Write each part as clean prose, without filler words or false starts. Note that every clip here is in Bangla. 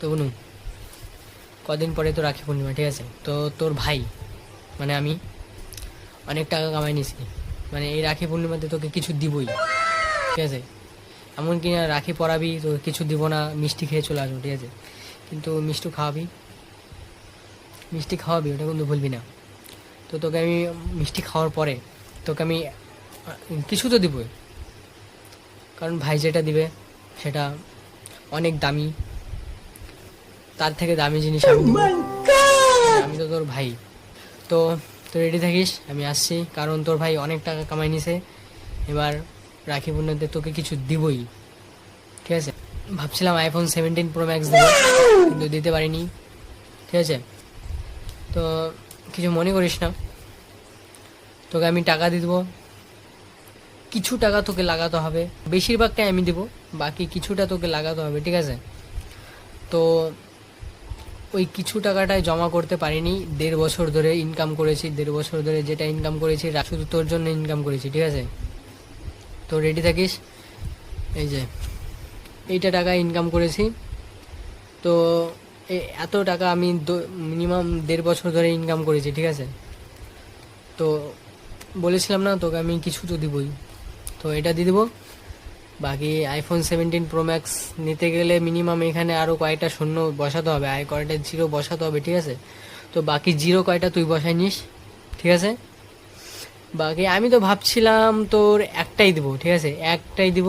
তো বলুন, কদিন পরে তো রাখি পূর্ণিমা, ঠিক আছে? তো তোর ভাই মানে আমি অনেক টাকা কামাই নিছি, মানে এই রাখি পূর্ণিমাতে তোকে কিছু দিবই, ঠিক আছে? এমনকি না রাখি পরাবি, তো কিছু দিব না, মিষ্টি খেয়ে চলে আসবো, ঠিক আছে? কিন্তু মিষ্টি খাওয়াবি, ওটা কিন্তু ভুলবি না। তো তোকে আমি মিষ্টি খাওয়ার পরে তোকে আমি কিছু তো দিবই, কারণ ভাই যেটা দিবে সেটা অনেক দামি, তার থেকে দামি জিনিস আমি দিব। আমি তো তোর ভাই। তো তুই রেডি থাকিস, আমি আসছি, কারণ তোর ভাই অনেক টাকা কামাই নিছে, এবার রাখি পূর্ণিমাতে তোকে কিছু দিবই, ঠিক আছে? ভাবছিলাম আইফোন 17 প্রো ম্যাক্স দেবো, কিন্তু দিতে পারিনি, ঠিক আছে? তো কিছু মনে করিস না, তোকে আমি টাকা দিয়ে দেবো, কিছু টাকা তোকে লাগাতে হবে, বেশিরভাগটাই আমি দেবো, বাকি কিছুটা তোকে লাগাতে হবে, ঠিক আছে? তো ওই কিছু টাকাটাই জমা করতে পারিনি, 1.5 বছর ধরে ইনকাম করেছি, 1.5 বছর ধরে যেটা ইনকাম করেছি শুধু তোর জন্য ইনকাম করেছি, ঠিক আছে? তো রেডি থাকিস, এই যে এইটা টাকা ইনকাম করেছি। তো এত টাকা আমি মিনিমাম 1.5 বছর ধরে ইনকাম করেছি, ঠিক আছে? তো বলেছিলাম না তোকে আমি কিছু তো দিবই, তো এটা দিয়ে দেবো। বাকি আইফোন 17 প্রো ম্যাক্স নিতে গেলে মিনিমাম এখানে আরও কয়েকটা শূন্য বসাতে হবে, আর কয়েকটা জিরো বসাতে হবে, ঠিক আছে? তো বাকি জিরো কয়টা তুই বসাই নিস, ঠিক আছে? বাকি আমি তো ভাবছিলাম তোর একটাই দিব, ঠিক আছে? একটাই দিব,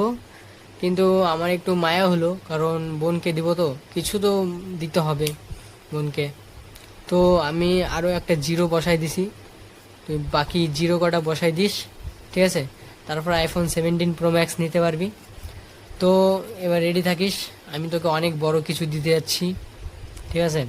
কিন্তু আমার একটু মায়া হলো, কারণ বোনকে দিব, তো কিছু তো দিতে হবে বোনকে। তো আমি আরও একটা জিরো বসাই দিছি, তুই বাকি জিরো কটা বসাই দিস, ঠিক আছে? তারপর আইফোন 17 প্রো ম্যাক্স নিতে পারবি। তো এবার রেডি থাকিস, আমি তোকে অনেক বড় কিছু দিতে যাচ্ছি, ঠিক আছে?